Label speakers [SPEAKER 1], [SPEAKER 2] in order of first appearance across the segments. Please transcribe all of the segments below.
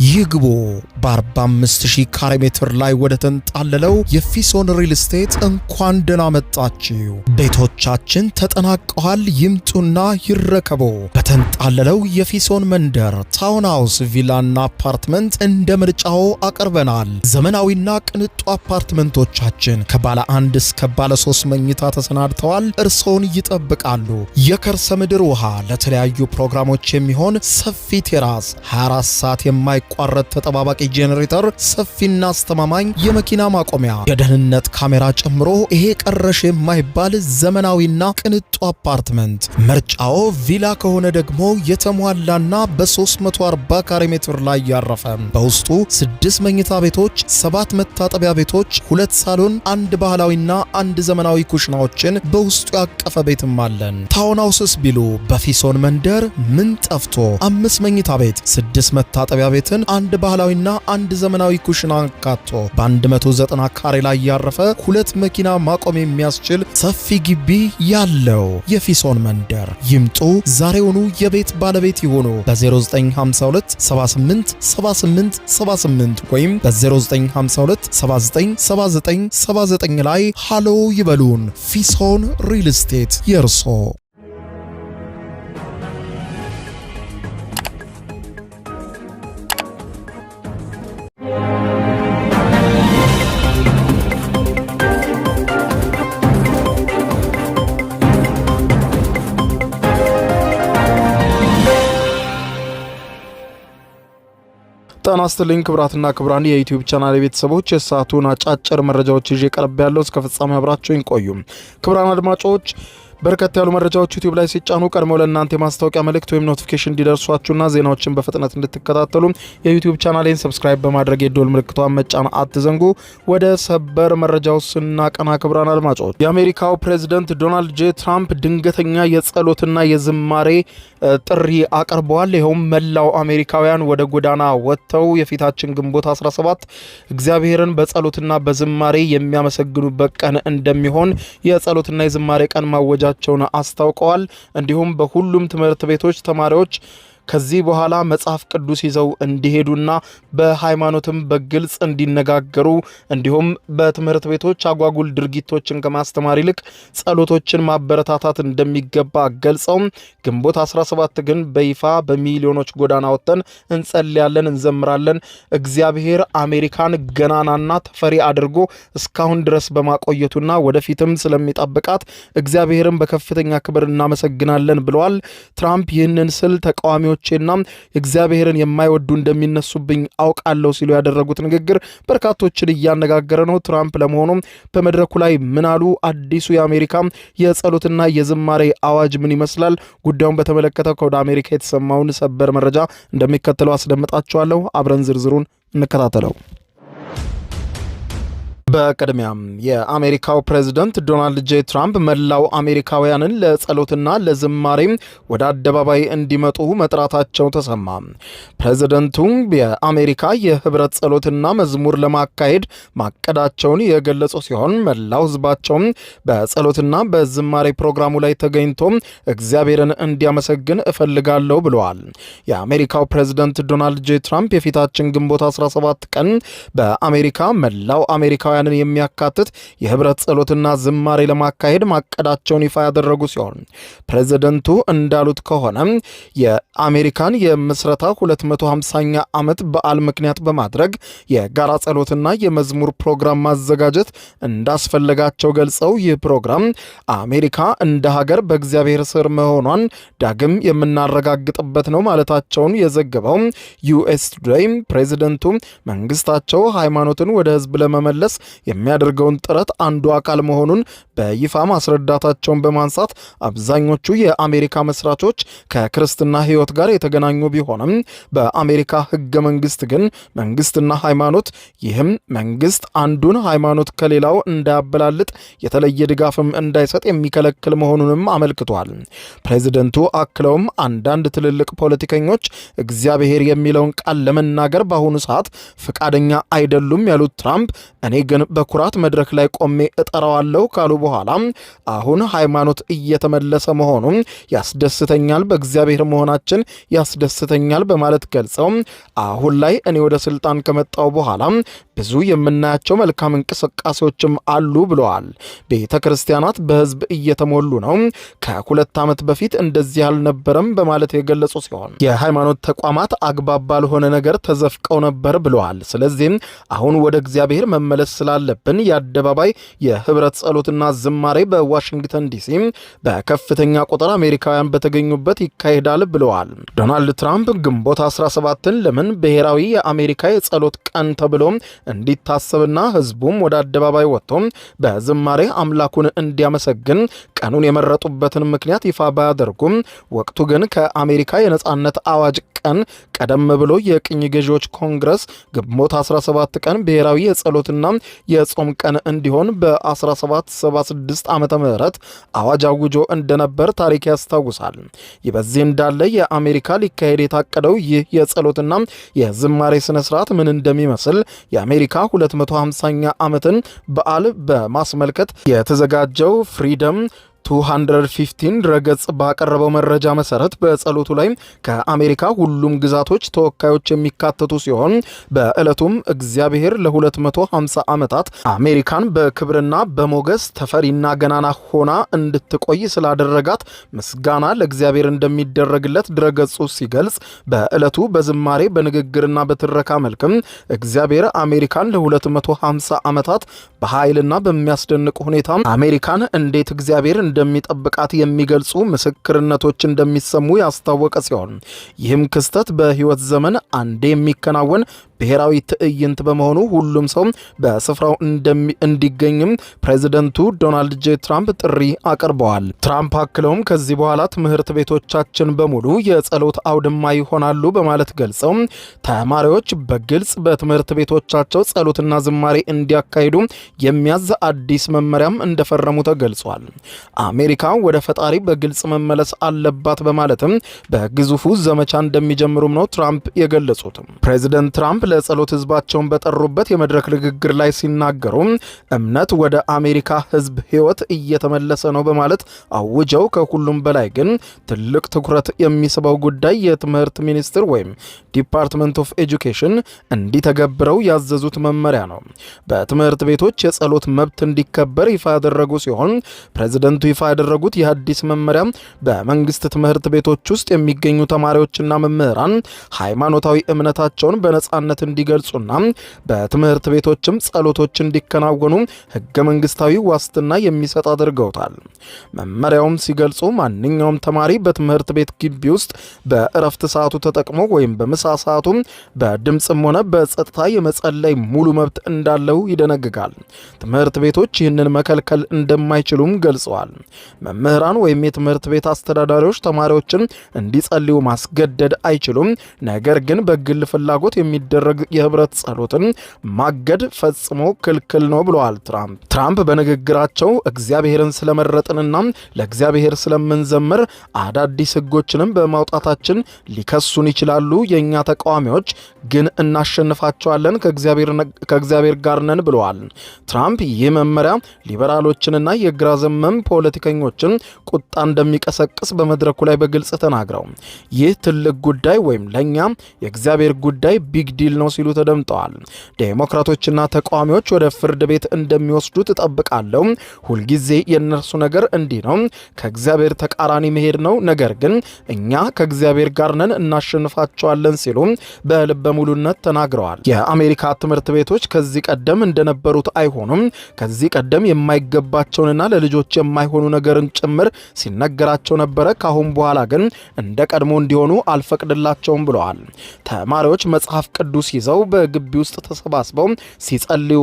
[SPEAKER 1] ይግቡ በ45000 ካሬ ሜትር ላይ ወደ ተንጣለለው የፊሶን ሪል ስቴት እንኳን ደህና መጣችሁ። ቤቶቻችን ተጠናቀዋል። ይምጡና ይረከቡ። በተንጣለለው የፊሶን መንደር ታውን ሃውስ፣ ቪላና አፓርትመንት እንደ ምርጫው አቀርበናል። ዘመናዊና ቅንጡ አፓርትመንቶቻችን ከባለ 1 እስከ ባለ 3 መኝታ ተሰናድተዋል። እርሶን ይጠብቃሉ። የከርሰ ምድር ውሃ፣ ለተለያዩ ፕሮግራሞች የሚሆን ሰፊ ቴራስ፣ 24 ሰዓት የማይቋረጥ ተጠባባቂ ጄኔሬተር፣ ሰፊና አስተማማኝ የመኪና ማቆሚያ፣ የደህንነት ካሜራ ጨምሮ ይሄ ቀረሽ የማይባል ዘመናዊና ቅንጡ አፓርትመንት። ምርጫው ቪላ ከሆነ ደግሞ የተሟላና በ340 ካሬ ሜትር ላይ ያረፈ በውስጡ 6 መኝታ ቤቶች፣ 7 መታጠቢያ ቤቶች፣ 2 ሳሎን፣ 1 ባህላዊና 1 ዘመናዊ ኩሽናዎችን በውስጡ ያቀፈ ቤትም አለን። ታውን ሃውስስ ቢሉ በፊሶን መንደር ምን ጠፍቶ 5 መኝታ ቤት፣ 6 መታጠቢያ ቤትን፣ 1 ባህላዊና 1 ዘመናዊ ኩሽና አካቶ በ190 ካሬ ላይ ያረፈ 2 መኪና ማቆም የሚያስችል ሰፊ ግቢ ያለው የፊሶን መንደር። ይምጡ፣ ዛሬውኑ የቤት ባለቤት ይሆኑ። በ0952 78 78 78 ወይም በ0952 79 79 79 ላይ ሃሎ ይበሉን። ፊሶን ሪል ስቴት የርሶ። ጤና ይስጥልኝ ክብራትና ክብራን የዩቲዩብ ቻናል ቤተሰቦች፣ የሰዓቱን አጫጭር መረጃዎች ይዤ ቀርብ ያለው እስከ ፍጻሜ አብራችሁኝ ቆዩ። ክብራን አድማጮች፣ በርከት ያሉ መረጃዎች ዩቲዩብ ላይ ሲጫኑ ቀድመው ለእናንተ የማስታወቂያ መልእክት ወይም ኖቲፊኬሽን እንዲደርሷችሁና ዜናዎችን በፍጥነት እንድትከታተሉ የዩቲዩብ ቻናሌን ሰብስክራይብ በማድረግ የደወል ምልክቷን መጫን አትዘንጉ። ወደ ሰበር መረጃው ስናቀና ክብራን አድማጮች፣ የአሜሪካው ፕሬዝዳንት ዶናልድ ጄ ትራምፕ ድንገተኛ የጸሎትና የዝማሬ ጥሪ አቅርበዋል። ይኸውም መላው አሜሪካውያን ወደ ጎዳና ወጥተው የፊታችን ግንቦት 17 እግዚአብሔርን በጸሎትና በዝማሬ የሚያመሰግኑበት ቀን እንደሚሆን የጸሎትና የዝማሬ ቀን ማወጃቸውን አስታውቀዋል። እንዲሁም በሁሉም ትምህርት ቤቶች ተማሪዎች ከዚህ በኋላ መጽሐፍ ቅዱስ ይዘው እንዲሄዱና በሃይማኖትም በግልጽ እንዲነጋገሩ እንዲሁም በትምህርት ቤቶች አጓጉል ድርጊቶችን ከማስተማር ይልቅ ጸሎቶችን ማበረታታት እንደሚገባ ገልጸው ግንቦት 17 ግን በይፋ በሚሊዮኖች ጎዳና ወጥተን እንጸልያለን፣ እንዘምራለን። እግዚአብሔር አሜሪካን ገናናና ተፈሪ አድርጎ እስካሁን ድረስ በማቆየቱና ወደፊትም ስለሚጠብቃት እግዚአብሔርን በከፍተኛ ክብር እናመሰግናለን ብለዋል። ትራምፕ ይህንን ስል ተቃዋሚዎች ና እግዚአብሔርን የማይወዱ እንደሚነሱብኝ አውቃለሁ ሲሉ ያደረጉት ንግግር በርካቶችን እያነጋገረ ነው። ትራምፕ ለመሆኑ በመድረኩ ላይ ምን አሉ? አዲሱ የአሜሪካ የጸሎትና የዝማሬ አዋጅ ምን ይመስላል? ጉዳዩን በተመለከተ ከወደ አሜሪካ የተሰማውን ሰበር መረጃ እንደሚከተለው አስደምጣችኋለሁ። አብረን ዝርዝሩን እንከታተለው። በቅድሚያም የአሜሪካው ፕሬዝዳንት ዶናልድ ጄ ትራምፕ መላው አሜሪካውያንን ለጸሎትና ለዝማሬ ወደ አደባባይ እንዲመጡ መጥራታቸው ተሰማ። ፕሬዝዳንቱ የአሜሪካ የህብረት ጸሎትና መዝሙር ለማካሄድ ማቀዳቸውን የገለጹ ሲሆን መላው ህዝባቸው በጸሎትና በዝማሬ ፕሮግራሙ ላይ ተገኝቶ እግዚአብሔርን እንዲያመሰግን እፈልጋለሁ ብለዋል። የአሜሪካው ፕሬዝዳንት ዶናልድ ጄ ትራምፕ የፊታችን ግንቦት 17 ቀን በአሜሪካ መላው አሜሪካውያን የሚያካትት የህብረት ጸሎትና ዝማሬ ለማካሄድ ማቀዳቸውን ይፋ ያደረጉ ሲሆን ፕሬዝዳንቱ እንዳሉት ከሆነ የአሜሪካን የምስረታ 250ኛ ዓመት በዓል ምክንያት በማድረግ የጋራ ጸሎትና የመዝሙር ፕሮግራም ማዘጋጀት እንዳስፈለጋቸው ገልጸው ይህ ፕሮግራም አሜሪካ እንደ ሀገር በእግዚአብሔር ስር መሆኗን ዳግም የምናረጋግጥበት ነው ማለታቸውን የዘገበው ዩኤስ ቱዴይ ፕሬዝዳንቱ መንግስታቸው ሃይማኖትን ወደ ህዝብ ለመመለስ የሚያደርገውን ጥረት አንዱ አካል መሆኑን በይፋ ማስረዳታቸውን በማንሳት አብዛኞቹ የአሜሪካ መስራቾች ከክርስትና ህይወት ጋር የተገናኙ ቢሆንም በአሜሪካ ህገ መንግስት ግን መንግስትና ሃይማኖት ይህም መንግስት አንዱን ሃይማኖት ከሌላው እንዳያበላልጥ የተለየ ድጋፍም እንዳይሰጥ የሚከለክል መሆኑንም አመልክቷል። ፕሬዝዳንቱ አክለውም አንዳንድ ትልልቅ ፖለቲከኞች እግዚአብሔር የሚለውን ቃል ለመናገር በአሁኑ ሰዓት ፈቃደኛ አይደሉም ያሉት ትራምፕ እኔ ግን በኩራት መድረክ ላይ ቆሜ እጠራዋለሁ ካሉ በኋላ አሁን ሃይማኖት እየተመለሰ መሆኑ ያስደስተኛል፣ በእግዚአብሔር መሆናችን ያስደስተኛል በማለት ገልጸው አሁን ላይ እኔ ወደ ስልጣን ከመጣው በኋላ ብዙ የምናያቸው መልካም እንቅስቃሴዎችም አሉ ብለዋል። ቤተ ክርስቲያናት በህዝብ እየተሞሉ ነው፣ ከ2 ዓመት በፊት እንደዚህ አልነበረም በማለት የገለጹ ሲሆን የሃይማኖት ተቋማት አግባብ ባልሆነ ነገር ተዘፍቀው ነበር ብለዋል። ስለዚህም አሁን ወደ እግዚአብሔር መመለስ ስላለብን የአደባባይ የህብረት ጸሎትና ዝማሬ በዋሽንግተን ዲሲ በከፍተኛ ቁጥር አሜሪካውያን በተገኙበት ይካሄዳል ብለዋል። ዶናልድ ትራምፕ ግንቦት 17ን ለምን ብሔራዊ የአሜሪካ የጸሎት ቀን ተብሎ እንዲታሰብና ህዝቡም ወደ አደባባይ ወጥቶ በዝማሬ አምላኩን እንዲያመሰግን ቀኑን የመረጡበትን ምክንያት ይፋ ባያደርጉም ወቅቱ ግን ከአሜሪካ የነጻነት አዋጅ ቀን ቀደም ብሎ የቅኝ ገዢዎች ኮንግረስ ግንቦት 17 ቀን ብሔራዊ የጸሎትና የጾም ቀን እንዲሆን በ1776 ዓመተ ምህረት አዋጅ አውጆ እንደነበር ታሪክ ያስታውሳል። ይህ በዚህ እንዳለ የአሜሪካ ሊካሄድ የታቀደው ይህ የጸሎትና የዝማሬ ስነ ስርዓት ምን እንደሚመስል የአሜሪካ 250ኛ ዓመትን በዓል በማስመልከት የተዘጋጀው ፍሪደም 215 ድረገጽ ባቀረበው መረጃ መሰረት በጸሎቱ ላይ ከአሜሪካ ሁሉም ግዛቶች ተወካዮች የሚካተቱ ሲሆን በዕለቱም እግዚአብሔር ለ250 ዓመታት አሜሪካን በክብርና በሞገስ ተፈሪና ገናና ሆና እንድትቆይ ስላደረጋት ምስጋና ለእግዚአብሔር እንደሚደረግለት ድረገጹ ሲገልጽ በዕለቱ በዝማሬ በንግግርና በትረካ መልክም እግዚአብሔር አሜሪካን ለ250 ዓመታት በኃይልና በሚያስደንቅ ሁኔታ አሜሪካን እንዴት እግዚአብሔር እንደሚጠብቃት የሚገልጹ ምስክርነቶች እንደሚሰሙ ያስታወቀ ሲሆን ይህም ክስተት በሕይወት ዘመን አንዴ የሚከናወን ብሔራዊ ትዕይንት በመሆኑ ሁሉም ሰው በስፍራው እንዲገኝም ፕሬዚደንቱ ዶናልድ ጄ ትራምፕ ጥሪ አቅርበዋል። ትራምፕ አክለውም ከዚህ በኋላ ትምህርት ቤቶቻችን በሙሉ የጸሎት አውድማ ይሆናሉ በማለት ገልጸው ተማሪዎች በግልጽ በትምህርት ቤቶቻቸው ጸሎትና ዝማሬ እንዲያካሂዱ የሚያዝ አዲስ መመሪያም እንደፈረሙ ተገልጿል። አሜሪካ ወደ ፈጣሪ በግልጽ መመለስ አለባት በማለትም በግዙፉ ዘመቻ እንደሚጀምሩም ነው ትራምፕ የገለጹት። ፕሬዚደንት ትራምፕ ለጸሎት ህዝባቸውን በጠሩበት የመድረክ ንግግር ላይ ሲናገሩ እምነት ወደ አሜሪካ ህዝብ ህይወት እየተመለሰ ነው በማለት አውጀው ከሁሉም በላይ ግን ትልቅ ትኩረት የሚስበው ጉዳይ የትምህርት ሚኒስቴር ወይም ዲፓርትመንት ኦፍ ኤጁኬሽን እንዲተገብረው ያዘዙት መመሪያ ነው። በትምህርት ቤቶች የጸሎት መብት እንዲከበር ይፋ ያደረጉ ሲሆን ፕሬዝደንቱ ይፋ ያደረጉት የአዲስ መመሪያ በመንግስት ትምህርት ቤቶች ውስጥ የሚገኙ ተማሪዎችና መምህራን ሃይማኖታዊ እምነታቸውን በነጻነት እንዲገልጹና በትምህርት ቤቶችም ጸሎቶች እንዲከናወኑ ህገ መንግስታዊ ዋስትና የሚሰጥ አድርገውታል። መመሪያውም ሲገልጹ ማንኛውም ተማሪ በትምህርት ቤት ግቢ ውስጥ በእረፍት ሰዓቱ ተጠቅሞ ወይም በምሳ ሰዓቱ በድምፅም ሆነ በጸጥታ የመጸለይ ሙሉ መብት እንዳለው ይደነግጋል። ትምህርት ቤቶች ይህንን መከልከል እንደማይችሉም ገልጸዋል። መምህራን ወይም የትምህርት ቤት አስተዳዳሪዎች ተማሪዎችን እንዲጸልዩ ማስገደድ አይችሉም። ነገር ግን በግል ፍላጎት የሚደረግ የህብረት ጸሎትን ማገድ ፈጽሞ ክልክል ነው ብለዋል ትራምፕ በንግግራቸው እግዚአብሔርን ስለመረጥንና ለእግዚአብሔር ስለምንዘምር አዳዲስ ህጎችንም በማውጣታችን ሊከሱን ይችላሉ። የእኛ ተቃዋሚዎች ግን እናሸንፋቸዋለን፣ ከእግዚአብሔር ጋር ነን ብለዋል። ትራምፕ ይህ መመሪያ ሊበራሎችንና የግራ ዘመም ፖለቲከኞችን ቁጣ እንደሚቀሰቅስ በመድረኩ ላይ በግልጽ ተናግረው ይህ ትልቅ ጉዳይ ወይም ለኛ የእግዚአብሔር ጉዳይ ቢግ ዲል ነው ሲሉ ተደምጠዋል። ዴሞክራቶችና ተቃዋሚዎች ወደ ፍርድ ቤት እንደሚወስዱት እጠብቃለሁ። ሁልጊዜ የእነርሱ ነገር እንዲህ ነው፣ ከእግዚአብሔር ተቃራኒ መሄድ ነው። ነገር ግን እኛ ከእግዚአብሔር ጋር ነን፣ እናሸንፋቸዋለን ሲሉ በልበ ሙሉነት ተናግረዋል። የአሜሪካ ትምህርት ቤቶች ከዚህ ቀደም እንደነበሩት አይሆኑም። ከዚህ ቀደም የማይገባቸውንና ለልጆች የማይሆኑ ነገርን ጭምር ሲነገራቸው ነበረ። ካሁን በኋላ ግን እንደ ቀድሞ እንዲሆኑ አልፈቅድላቸውም ብለዋል። ተማሪዎች መጽሐፍ ቅዱስ ይዘው በግቢ ውስጥ ተሰባስበው ሲጸልዩ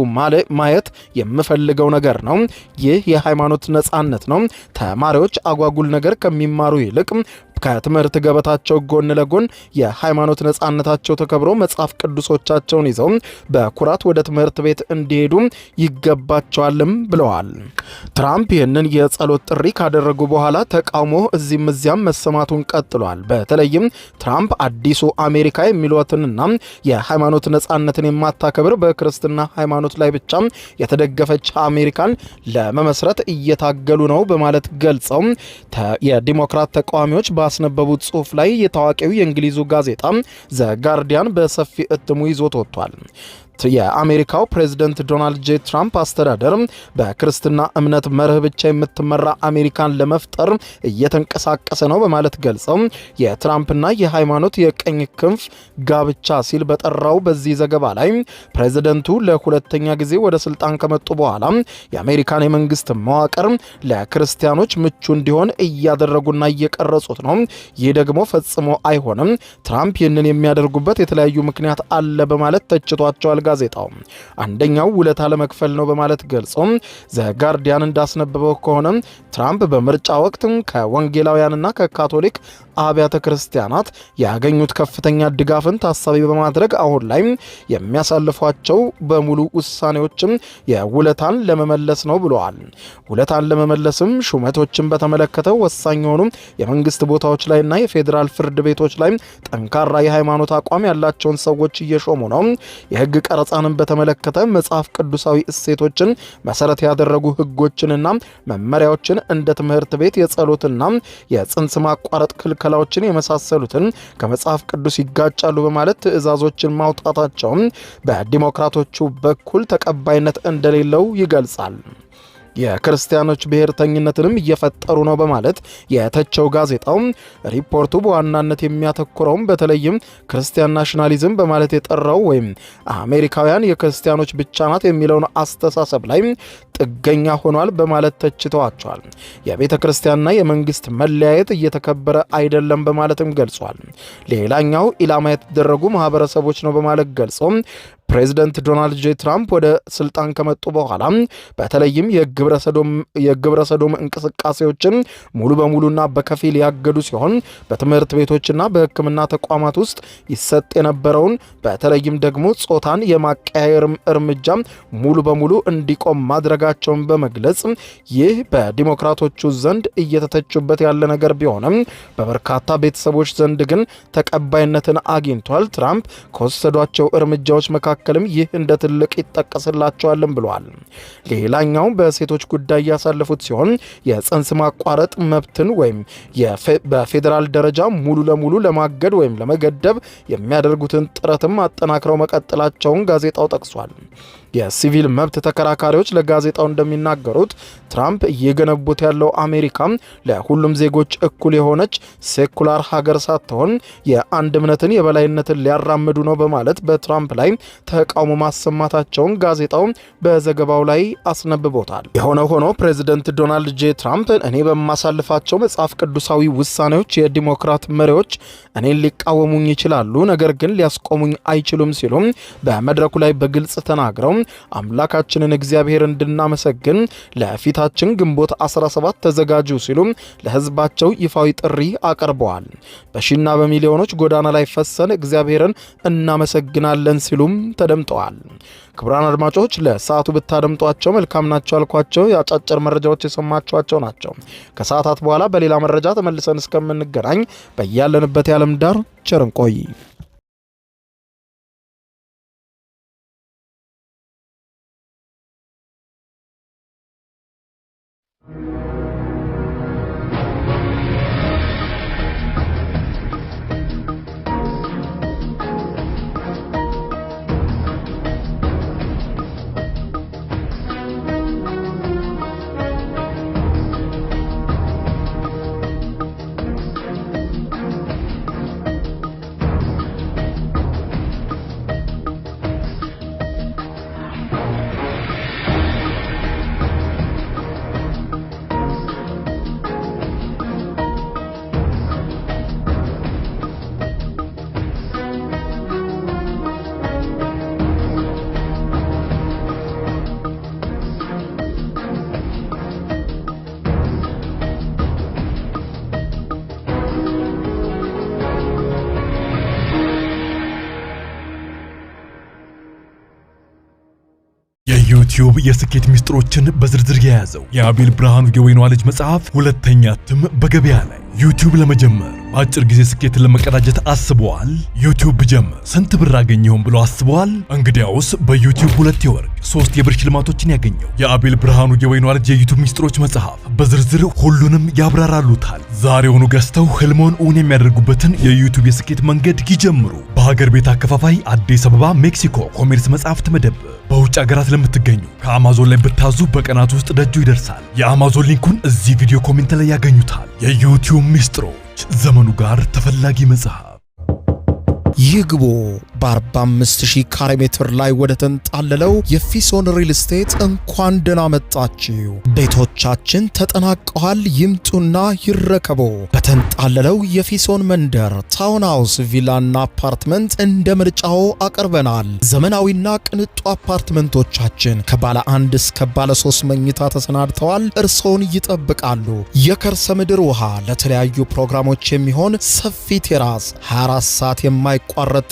[SPEAKER 1] ማየት የምፈልገው ነገር ነው። ይህ የሃይማኖት ነጻነት ነው። ተማሪዎች አጓጉል ነገር ከሚማሩ ይልቅ ከትምህርት ገበታቸው ጎን ለጎን የሃይማኖት ነጻነታቸው ተከብሮ መጽሐፍ ቅዱሶቻቸውን ይዘው በኩራት ወደ ትምህርት ቤት እንዲሄዱ ይገባቸዋልም ብለዋል። ትራምፕ ይህንን የጸሎት ጥሪ ካደረጉ በኋላ ተቃውሞ እዚህም እዚያም መሰማቱን ቀጥሏል። በተለይም ትራምፕ አዲሱ አሜሪካ የሚሏትንና የሃይማኖት ነጻነትን የማታከብር በክርስትና ሃይማኖት ላይ ብቻ የተደገፈች አሜሪካን ለመመስረት እየታገሉ ነው በማለት ገልጸው የዲሞክራት ተቃዋሚዎች ባስነበቡት ጽሑፍ ላይ የታዋቂው የእንግሊዙ ጋዜጣ ዘ ጋርዲያን በሰፊ እትሙ ይዞት ወጥቷል። የአሜሪካው ፕሬዝደንት ዶናልድ ጄ ትራምፕ አስተዳደር በክርስትና እምነት መርህ ብቻ የምትመራ አሜሪካን ለመፍጠር እየተንቀሳቀሰ ነው በማለት ገልጸው የትራምፕና የሃይማኖት የቀኝ ክንፍ ጋብቻ ሲል በጠራው በዚህ ዘገባ ላይ ፕሬዝደንቱ ለሁለተኛ ጊዜ ወደ ስልጣን ከመጡ በኋላ የአሜሪካን የመንግስት መዋቅር ለክርስቲያኖች ምቹ እንዲሆን እያደረጉና እየቀረጹት ነው። ይህ ደግሞ ፈጽሞ አይሆንም። ትራምፕ ይህንን የሚያደርጉበት የተለያዩ ምክንያት አለ በማለት ተችቷቸዋል። ጋዜጣው አንደኛው ውለታ ለመክፈል ነው በማለት ገልጾ ዘጋርዲያን እንዳስነበበው ከሆነ ትራምፕ በምርጫ ወቅት ከወንጌላውያንና ከካቶሊክ አብያተ ክርስቲያናት ያገኙት ከፍተኛ ድጋፍን ታሳቢ በማድረግ አሁን ላይ የሚያሳልፏቸው በሙሉ ውሳኔዎችም የውለታን ለመመለስ ነው ብለዋል። ውለታን ለመመለስም ሹመቶችን በተመለከተ ወሳኝ የሆኑ የመንግስት ቦታዎች ላይና የፌዴራል ፍርድ ቤቶች ላይ ጠንካራ የሃይማኖት አቋም ያላቸውን ሰዎች እየሾሙ ነው። የህግ ቀረጻንን በተመለከተ መጽሐፍ ቅዱሳዊ እሴቶችን መሰረት ያደረጉ ህጎችንና መመሪያዎችን እንደ ትምህርት ቤት የጸሎትና የጽንስ ማቋረጥ ክልከላዎችን የመሳሰሉትን ከመጽሐፍ ቅዱስ ይጋጫሉ በማለት ትዕዛዞችን ማውጣታቸውን በዲሞክራቶቹ በኩል ተቀባይነት እንደሌለው ይገልጻል። የክርስቲያኖች ብሔርተኝነትንም እየፈጠሩ ነው በማለት የተቸው ጋዜጣው ሪፖርቱ በዋናነት የሚያተኩረውም በተለይም ክርስቲያን ናሽናሊዝም በማለት የጠራው ወይም አሜሪካውያን የክርስቲያኖች ብቻ ናት የሚለውን አስተሳሰብ ላይ ጥገኛ ሆኗል በማለት ተችተዋቸዋል። የቤተ ክርስቲያንና የመንግስት መለያየት እየተከበረ አይደለም በማለትም ገልጿል። ሌላኛው ኢላማ የተደረጉ ማህበረሰቦች ነው በማለት ገልጾ ፕሬዚደንት ዶናልድ ጄ ትራምፕ ወደ ስልጣን ከመጡ በኋላ በተለይም የግብረ ሰዶም እንቅስቃሴዎችን ሙሉ በሙሉና በከፊል ያገዱ ሲሆን በትምህርት ቤቶችና በሕክምና ተቋማት ውስጥ ይሰጥ የነበረውን በተለይም ደግሞ ጾታን የማቀያየር እርምጃ ሙሉ በሙሉ እንዲቆም ማድረጋቸውን በመግለጽ ይህ በዲሞክራቶቹ ዘንድ እየተተቹበት ያለ ነገር ቢሆንም በበርካታ ቤተሰቦች ዘንድ ግን ተቀባይነትን አግኝቷል። ትራምፕ ከወሰዷቸው እርምጃዎች መካከልም ይህ እንደ ትልቅ ይጠቀስላቸዋልም ብለዋል። ሌላኛው በሴቶች ጉዳይ ያሳለፉት ሲሆን የጽንስ ማቋረጥ መብትን ወይም በፌዴራል ደረጃ ሙሉ ለሙሉ ለማገድ ወይም ለመገደብ የሚያደርጉትን ጥረትም አጠናክረው መቀጠላቸውን ጋዜጣው ጠቅሷል። የሲቪል መብት ተከራካሪዎች ለጋዜጣው እንደሚናገሩት ትራምፕ እየገነቡት ያለው አሜሪካ ለሁሉም ዜጎች እኩል የሆነች ሴኩላር ሀገር ሳትሆን የአንድ እምነትን የበላይነትን ሊያራምዱ ነው በማለት በትራምፕ ላይ ተቃውሞ ማሰማታቸውን ጋዜጣው በዘገባው ላይ አስነብቦታል። የሆነ ሆኖ ፕሬዚደንት ዶናልድ ጄ ትራምፕ እኔ በማሳልፋቸው መጽሐፍ ቅዱሳዊ ውሳኔዎች የዲሞክራት መሪዎች እኔን ሊቃወሙኝ ይችላሉ፣ ነገር ግን ሊያስቆሙኝ አይችሉም ሲሉ በመድረኩ ላይ በግልጽ ተናግረው አምላካችንን እግዚአብሔር እንድናመሰግን ለፊታችን ግንቦት 17 ተዘጋጁ ሲሉ ለሕዝባቸው ይፋዊ ጥሪ አቀርበዋል። በሺና በሚሊዮኖች ጎዳና ላይ ፈሰን እግዚአብሔርን እናመሰግናለን ሲሉም ተደምጠዋል። ክቡራን አድማጮች ለሰዓቱ ብታደምጧቸው መልካም ናቸው ያልኳቸው የአጫጭር መረጃዎች የሰማችኋቸው ናቸው። ከሰዓታት በኋላ በሌላ መረጃ ተመልሰን እስከምንገናኝ በያለንበት የዓለም ዳር ቸር እንቆይ።
[SPEAKER 2] የዩቲዩብ የስኬት ሚስጥሮችን በዝርዝር የያዘው የአቤል ብርሃኑ የወይኗ ልጅ መጽሐፍ ሁለተኛ እትም በገበያ ላይ። ዩቲዩብ ለመጀመር በአጭር ጊዜ ስኬትን ለመቀዳጀት አስበዋል? ዩቲዩብ ብጀምር ስንት ብር አገኘሁም ብሎ አስበዋል? እንግዲያውስ በዩቲዩብ 2 የወርቅ 3 የብር ሽልማቶችን ያገኘው የአቤል ብርሃኑ የወይኗ ልጅ የዩቲዩብ ሚስጥሮች መጽሐፍ በዝርዝር ሁሉንም ያብራራሉታል። ዛሬውኑ ገዝተው ህልሞን እውን የሚያደርጉበትን የዩቲዩብ የስኬት መንገድ ይጀምሩ። በሀገር ቤት አከፋፋይ አዲስ አበባ ሜክሲኮ ኮሜርስ መጽሐፍት መደብር። በውጭ ሀገራት ለምትገኙ ከአማዞን ላይ ብታዙ በቀናት ውስጥ ደጁ ይደርሳል። የአማዞን ሊንኩን እዚህ ቪዲዮ ኮሜንት ላይ ያገኙታል። የዩቲዩብ ሚስጥሮች፣ ዘመኑ ጋር ተፈላጊ መጽሐፍ።
[SPEAKER 1] ይግቡ። በ45000 ካሬ ሜትር ላይ ወደ ተንጣለለው የፊሶን ሪል ስቴት እንኳን ደህና መጣችሁ። ቤቶቻችን ተጠናቀዋል። ይምጡና ይረከቡ። በተንጣለለው የፊሶን መንደር ታውን ሃውስ፣ ቪላና አፓርትመንት እንደ ምርጫው አቅርበናል። ዘመናዊና ቅንጡ አፓርትመንቶቻችን ከባለ 1 እስከ ባለ 3 መኝታ ተሰናድተዋል። እርስዎን ይጠብቃሉ። የከርሰ ምድር ውሃ፣ ለተለያዩ ፕሮግራሞች የሚሆን ሰፊ ቴራስ፣ 24 ሰዓት የማይቋረጥ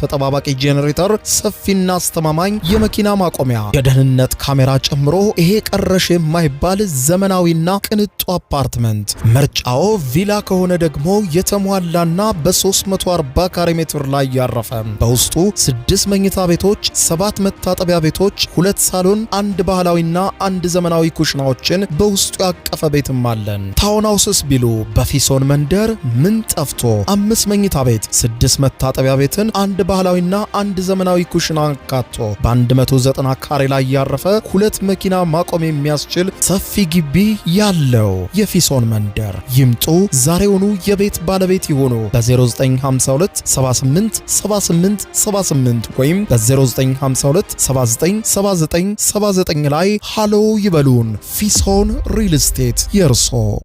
[SPEAKER 1] ተጠባባቂ ጄኔሬተር፣ ሰፊና አስተማማኝ የመኪና ማቆሚያ፣ የደህንነት ካሜራ ጨምሮ ይሄ ቀረሽ የማይባል ዘመናዊና ቅንጡ አፓርትመንት። ምርጫው ቪላ ከሆነ ደግሞ የተሟላና በ340 ካሬ ሜትር ላይ ያረፈ በውስጡ 6 መኝታ ቤቶች፣ 7 መታጠቢያ ቤቶች፣ 2 ሳሎን፣ 1 ባህላዊና 1 ዘመናዊ ኩሽናዎችን በውስጡ ያቀፈ ቤትም አለን። ታውን ሃውስስ ቢሉ በፊሶን መንደር ምን ጠፍቶ 5 መኝታ ቤት፣ 6 መታጠቢያ ቤትን፣ 1 ባህላዊና 1 ዘመናዊ ኩሽና አካቶ በ190 ካሬ ላይ ያረፈ 2 መኪና ማቆም የሚያስችል ሰፊ ግቢ ያለው የፊሶን መንደር። ይምጡ፣ ዛሬውኑ የቤት ባለቤት ይሆኑ። በ0952 78 78 78 ወይም በ0952 79 79 79 ላይ ሃሎ ይበሉን። ፊሶን ሪል ስቴት የርሶ